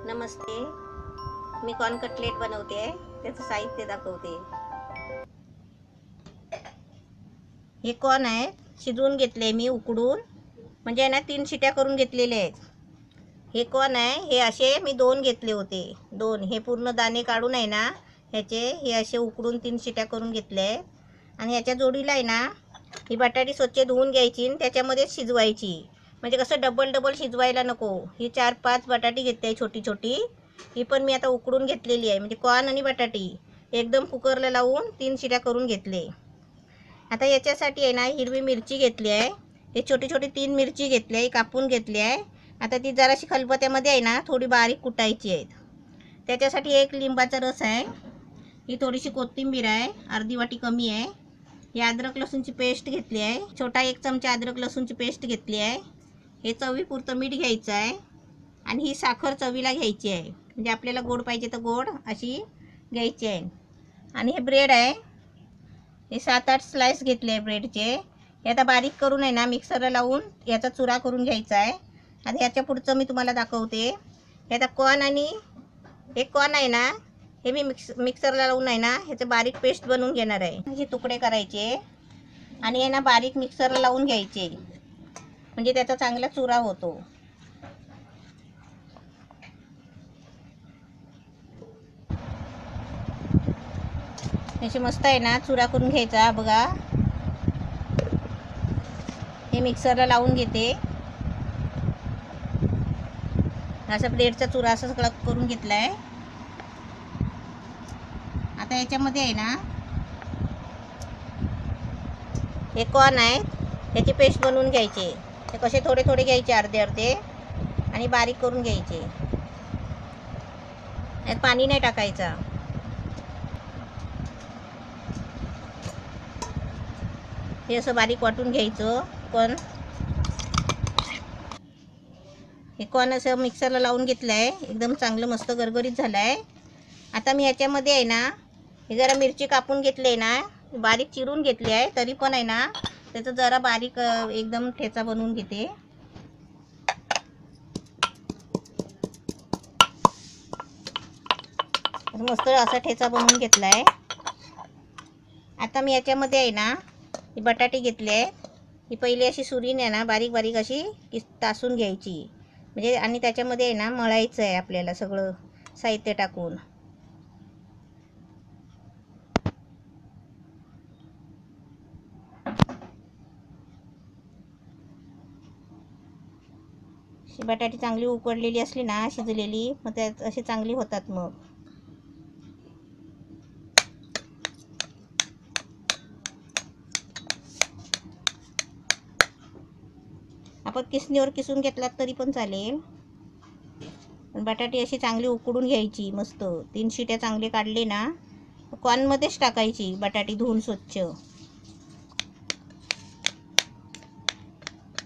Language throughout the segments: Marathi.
नमस्ते, मी कॉर्न कटलेट बनवते आहे. त्याचं साहित्य दाखवते. हे कॉर्न आहे, शिजवून घेतले मी उकडून, म्हणजे ना 3 शिट्या करून घेतलेले आहेत. हे कॉर्न आहे, हे असे मी 2 घेतले होते. 2 हे पूर्ण दाणे काढून आहे ना ह्याचे हे असे उकडून 3 शिट्या करून घेतले आहे. आणि ह्याच्या जोडीला आहे ना ही बटाटी स्वच्छ धुवून घ्यायची आणि त्याच्यामध्येच शिजवायची. म्हणजे कसं डबल शिजवायला नको. ही 4-5 बटाटी घेतली छोटी छोटी. ही पण मी आता उकडून घेतलेली आहे. म्हणजे कॉर्न आणि बटाटी एकदम कुकरला लावून 3 शिट्या करून घेतले. आता याच्यासाठी आहे ना हिरवी मिरची घेतली आहे. हे छोटी छोटी 3 मिरची घेतली आहे, कापून घेतली आहे. आता ती जराशी खलबत्त्यामध्ये आहे ना थोडी बारीक कुटायची आहेत. त्याच्यासाठी एक लिंबाचा रस आहे. ही थोडीशी कोथिंबीर आहे, अर्धी वाटी कमी आहे. ही अद्रक लसूणची पेस्ट घेतली आहे, छोटा 1 चमचा अद्रक लसूणची पेस्ट घेतली आहे. हे चवीपुरतं मीठ घ्यायचं आहे. आणि ही साखर चवीला घ्यायची आहे, म्हणजे आपल्याला गोड पाहिजे तर गोड अशी घ्यायची आहे. आणि हे ब्रेड आहे, हे 7-8 स्लाइस घेतले आहे ब्रेडचे. हे आता बारीक करून आहे ना मिक्सरला लावून याचा चुरा करून घ्यायचा आहे. आता याच्या पुढचं मी तुम्हाला दाखवते. हे आता कॉर्न आणि हे कॉर्न आहे ना हे मी मिक्सरला लावून आहे ना ह्याचं बारीक पेस्ट बनवून घेणार आहे. हे तुकडे करायचे आणि हे ना बारीक मिक्सरला लावून घ्यायचे, म्हणजे त्याचा चांगला चुरा होतो. याची मस्त आहे ना चुरा करून घ्यायचा. बघा, हे मिक्सरला लावून घेते. असा ब्रेडचा चुरा असा सगळा करून घेतला आहे. आता याच्यामध्ये आहे ना हे कॉर्न आहे, याची पेस्ट बनवून घ्यायचे. हे कसे थोडे थोडे घ्यायचे, अर्धे अर्धे, आणि बारीक करून घ्यायचे. यात पाणी नाही टाकायचं. हे असं बारीक वाटून घ्यायचं. पण हे कॉर्न असं मिक्सरला लावून घेतलं आहे, एकदम चांगलं मस्त गरगरीत झालं आहे. आता मी ह्याच्यामध्ये आहे ना हे जरा मिरची कापून घेतली आहे ना, बारीक चिरून घेतली आहे, तरी पण आहे ना त्याचं जरा बारीक एकदम ठेचा बनवून घेते. मस्त असा ठेचा बनवून घेतला आहे. आता मी याच्यामध्ये आहे ना ही बटाटे घेतले आहे. ही पहिली अशी सुरीने आहे ना बारीक बारीक अशी तासून घ्यायची, म्हणजे आणि त्याच्यामध्ये आहे ना मळायचं आहे आपल्याला सगळं साहित्य टाकून. बटाटी चांगली उकडलेली असली ना शिजलेली, मग त्यात अशी चांगली होतात. मग आपण किसणीवर किसून घेतलात तरी पण चालेल. पण बटाटी अशी चांगली उकडून घ्यायची. मस्त 3 शिट्या चांगले काढले ना कॉर्नमध्येच टाकायची बटाटी धुवून स्वच्छ.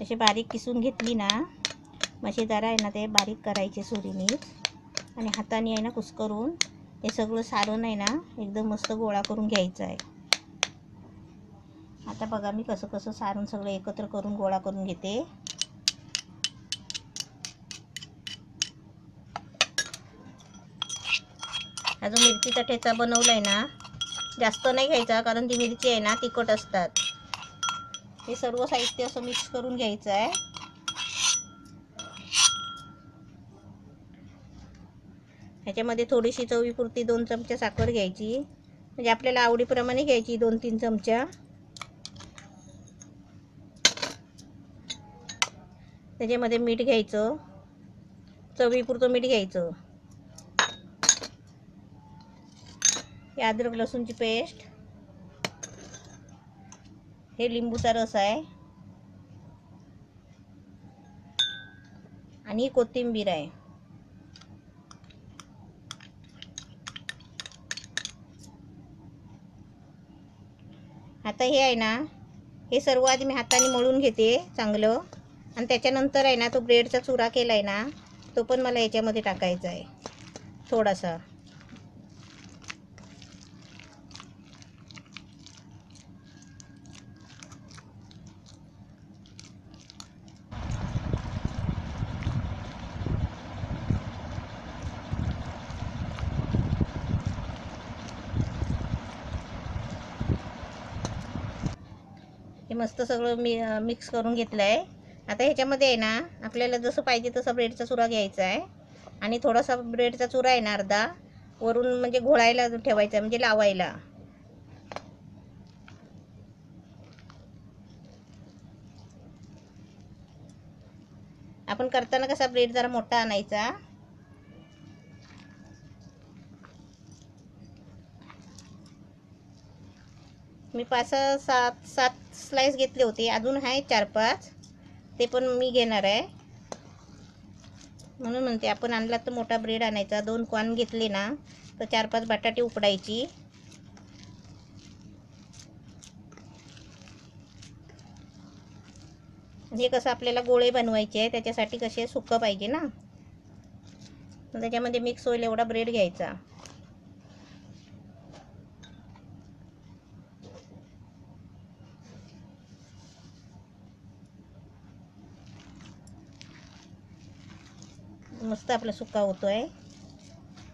अशी बारीक किसून घेतली ना, मशी जरा आहे ना ते बारीक करायचे सुरीने आणि हाताने आहे ना कुस्करून हे सगळं सारण आहे ना एकदम मस्त गोळा करून घ्यायचं आहे. आता बघा मी कसं कसं सारण सगळं एकत्र करून गोळा करून घेते. हा जो मिरचीचा ठेचा बनवला आहे ना जास्त नाही घ्यायचा, कारण ती मिरची आहे ना तिखट असतात. हे सर्व साहित्य असं मिक्स करून घ्यायचं आहे. ह्याच्यामध्ये थोडीशी चवीपुरती 2 चमचे साखर घ्यायची, म्हणजे आपल्याला आवडीप्रमाणे घ्यायची. 2-3 चमचा. त्याच्यामध्ये मीठ घ्यायचं, चवीपुरतं मीठ घ्यायचं. हे अद्रक लसूणची पेस्ट, हे लिंबूचा रस आहे आणि कोथिंबीर आहे. आता हे आहे ना हे सर्व आधी मी हाताने मळून घेते चांगलं, आणि त्याच्यानंतर आहे ना तो ब्रेडचा चुरा केला आहे ना तो पण मला याच्यामध्ये टाकायचा आहे थोडासा. मस्त सगळं मिक्स करून घेतलं आहे. आता ह्याच्यामध्ये आहे ना आपल्याला जसं पाहिजे तसा ब्रेडचा चुरा घ्यायचा आहे आणि थोडासा ब्रेडचा चुरा आहे ना अर्धा वरून म्हणजे घोळायला ठेवायचा म्हणजे लावायला. आपण करताना कसा ब्रेड जरा मोठा आणायचा. मी 5-7 स्लाइस घेतले होते, अजून आहे 4-5, ते पण मी घेणार आहे. म्हणून म्हणते आपण आणला तर मोठा ब्रेड आणायचा. 2 कॉर्न घेतले ना तर 4-5 बटाटे उकडायची. हे कसं आपल्याला गोळे बनवायचे आहे त्याच्यासाठी कसे सुक्क पाहिजे ना, त्याच्यामध्ये मिक्स होईल एवढा ब्रेड घ्यायचा. मस्त आपला सुक्का होतोय.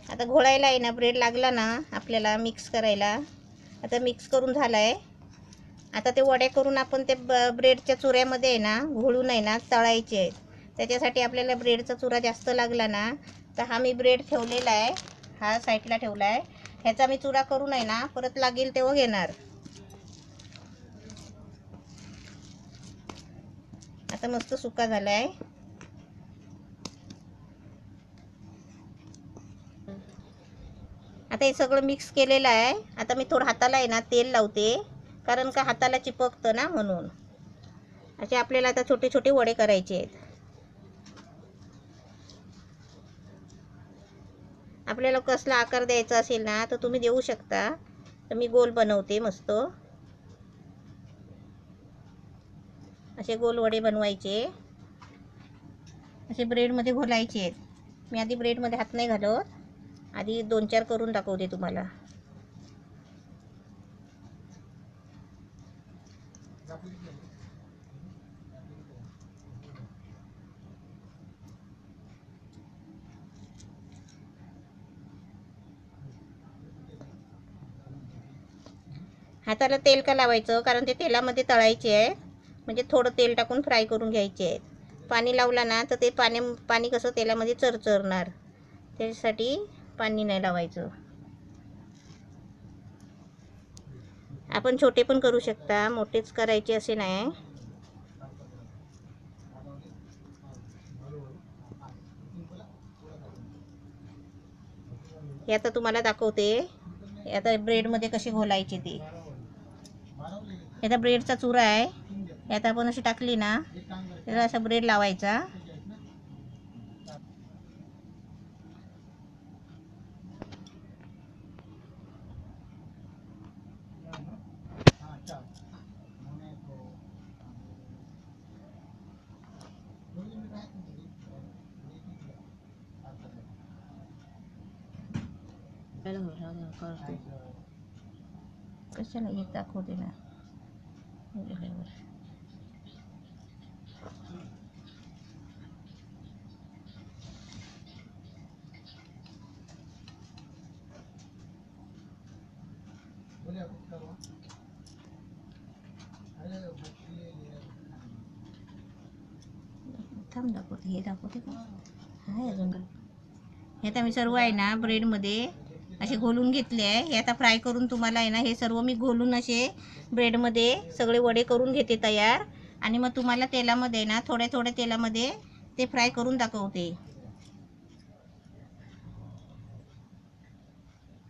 आता घोळायला आहे ना ब्रेड लागला ना आपल्याला मिक्स करायला. आता मिक्स करून झाला आहे. आता ते वडे करून आपण ते ब्रेडच्या चुऱ्यामध्ये आहे ना घोळून आहे ना तळायचे आहेत. त्याच्यासाठी आपल्याला ब्रेडचा चुरा जास्त लागला ना तर हा मी ब्रेड ठेवलेला आहे, हा साईडला ठेवला आहे. ह्याचा मी चुरा करून आहे ना परत लागेल तेव्हा घेणार. आता मस्त सुका झाला आहे. आता हे सगळं मिक्स केलेलं आहे. आता मी थोडं हाताला आहे ना तेल लावते, कारण का हाताला चिपकतं ना म्हणून. असे आपल्याला आता छोटे छोटे वडे करायचे आहेत. आपल्याला कसला आकार द्यायचा असेल ना तर तुम्ही देऊ शकता. तर मी गोल बनवते मस्त. असे गोल वडे बनवायचे, असे ब्रेडमध्ये घोलायचे आहेत. मी आधी ब्रेडमध्ये हात नाही घालत, आधी 2-4 करून दाखवते तुम्हाला. हाताला तेल का लावायचं, कारण ते तेलामध्ये तळायचे आहे. म्हणजे थोडं तेल टाकून फ्राय करून घ्यायचे आहेत. पाणी लावला ना तर ते पाणी कसं तेलामध्ये चरचरणार, त्याच्यासाठी पाणी नाही लावायचं. आपण छोटे पण करू शकता, मोठेच करायचे असे नाही. हे आता तुम्हाला दाखवते. आता ब्रेडमध्ये कसे घोलायचे ते. आता ब्रेडचा चुरा आहे, यात आपण अशी टाकली ना त्याला असा ब्रेड लावायचा. कशाला हे दाखवते ना. थांब दाखवते, हे दाखवते का आहे अजून. हे आता मी सर्व आहे ना ब्रेडमध्ये असे घोलून घेतले आहे. हे आता फ्राय करून तुम्हाला आहे ना हे सर्व मी घोलून असे ब्रेडमध्ये सगळे वडे करून घेते तयार. आणि मग तुम्हाला तेलामध्ये ना थोड्या थोड्या तेलामध्ये ते फ्राय करून दाखवते.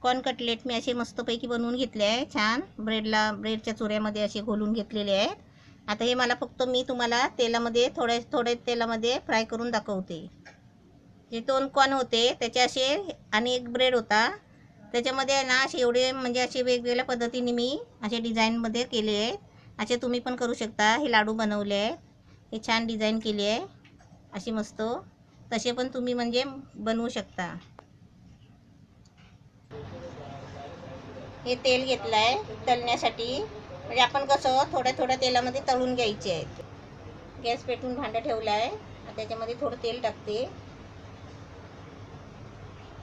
कॉर्न कटलेट मी असे मस्तपैकी बनवून घेतले आहे. छान ब्रेडच्या चुऱ्यामध्ये असे घोलून घेतलेले आहेत. आता हे मला फक्त मी तुम्हाला तेलामध्ये थोडे तेलामध्ये फ्राय करून दाखवते. जे 2 कॉर्न होते त्याचे असे आणि एक ब्रेड होता त्याच्यामध्ये ना असे एवढे म्हणजे असे वेगवेगळ्या पद्धतीने मी असे डिझाईनमध्ये केले आहेत. असे तुम्ही पण करू शकता. हे लाडू बनवले आहेत, हे छान डिझाईन केली आहे अशी मस्त. तसे पण तुम्ही म्हणजे बनवू शकता. हे तेल घेतलं आहे तळण्यासाठी, म्हणजे आपण कसं थोड्या थोड्या तेलामध्ये तळून घ्यायचे आहेत. गॅस पेटवून भांडं ठेवलं आहे, त्याच्यामध्ये थोडं तेल टाकते.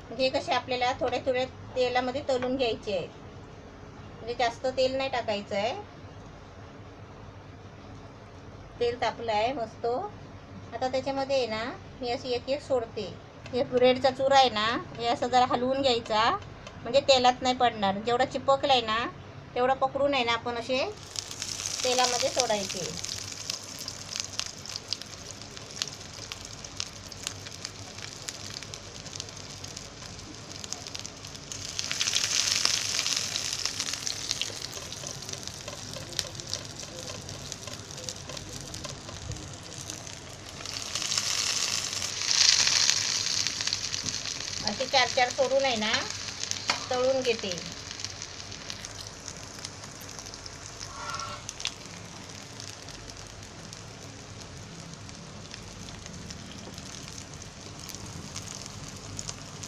म्हणजे कसे आपल्याला थोड्या थोड्या तेलामध्ये तळून घ्यायचे आहेत, म्हणजे जास्त तेल नाही टाकायचं आहे. तेल तापलं आहे मस्त. आता त्याच्यामध्ये आहे ना मी अशी एक एक सोडते. हे ब्रेडचा चुरा आहे ना, हे असं जरा हलवून घ्यायचा, म्हणजे तेलात नाही पडणार. जेवढा चिपकला आहे ना तेवढा पकडून आहे ना आपण असे तेलामध्ये सोडायचे. असे 4-4 सोडून आहे ना तळून घेते.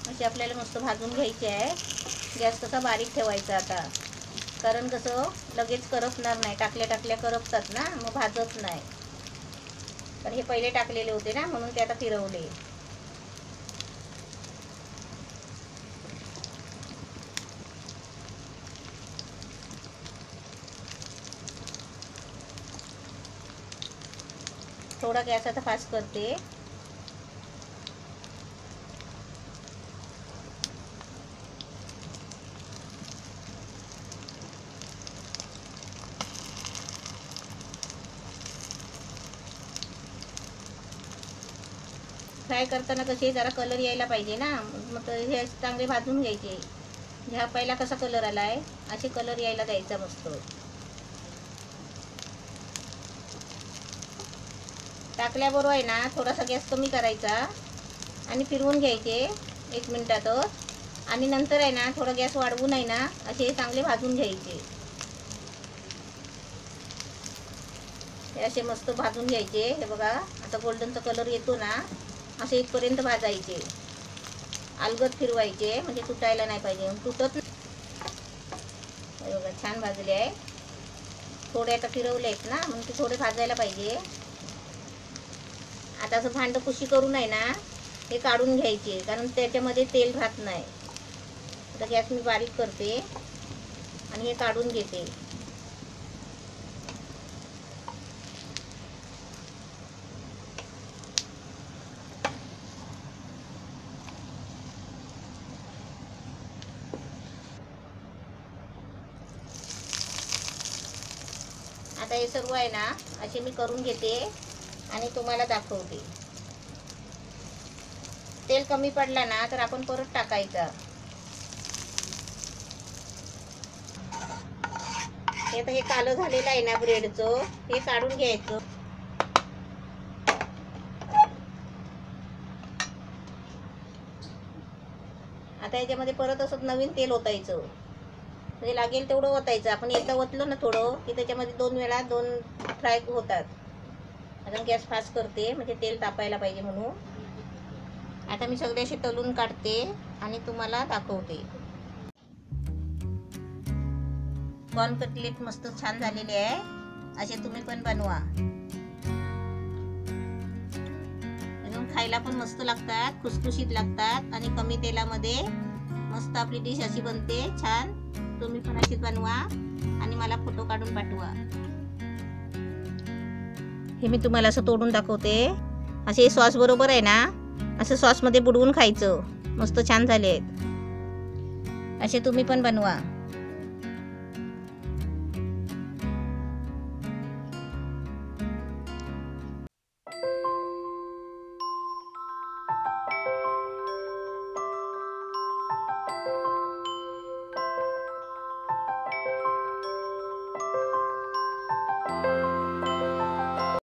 असे आपल्याला मस्त भाजून घ्यायचे आहे. गॅस कसा बारीक ठेवायचा आता, कारण कसं लगेच करपणार नाही. टाकल्या करपतात ना, मग भाजत नाही. तर हे पहिले टाकलेले होते ना, म्हणून ते आता फिरवले. थोडा गॅस आता फास्ट करते. फ्राय करताना कसे जरा कलर यायला पाहिजे ना, मग हे चांगले भाजून घ्यायचे. ह्या पहिला कसा कलर आला आहे, असे कलर यायला द्यायचा मस्त. टाकल्याबरोबर आहे ना थोडासा गॅस कमी करायचा आणि फिरवून घ्यायचे 1 मिनिटातच. आणि नंतर आहे ना थोडा गॅस वाढवून आहे ना असे चांगले भाजून घ्यायचे. हे असे मस्त भाजून घ्यायचे. हे बघा आता गोल्डनचा कलर येतो ना, असे इथपर्यंत भाजायचे. अलगद फिरवायचे, म्हणजे तुटायला नाही पाहिजे. तुटत हे बघा छान भाजले आहे. थोडे आता फिरवले आहेत ना, म्हणून ते थोडे भाजायला पाहिजे. आता असं भांड कुशी करून आहे ना हे काढून घ्यायचे, कारण त्याच्यामध्ये तेल राहत नाही. आता गॅस मी बारीक करते आणि हे काढून घेते. आता हे सर्व आहे ना असे मी करून घेते आणि तुम्हाला दाखवते. तेल कमी पडला ना तर आपण परत टाकायचा. हे तर हे कालं झालेलं आहे ना ब्रेडचं, हे काढून घ्यायचं. आता याच्यामध्ये परत असं नवीन तेल ओतायचं, म्हणजे लागेल तेवढं ओतायचं. आपण एकदा ओतलं ना थोडं की त्याच्यामध्ये 2 वेळा 2 फ्राय होतात. आता गॅस फास्ट करते, म्हणजे तेल तापायला पाहिजे म्हणून. आता मी सगळे असे तळून काढते आणि तुम्हाला दाखवते. कॉर्न कटलेट मस्त छान झालेले आहे. असे तुम्ही पण बनवा. एकदम खायला पण मस्त लागतात, खुसखुशीत लागतात आणि कमी तेलामध्ये मस्त आपली डिश अशी बनते छान. तुम्ही पण अशीच बनवा आणि मला फोटो काढून पाठवा. हे मी तुम्हाला असं तोडून दाखवते. असे सॉस बरोबर आहे ना, असं सॉसमध्ये बुडवून खायचं. मस्त छान झाले आहेत. असे तुम्ही पण बनवा.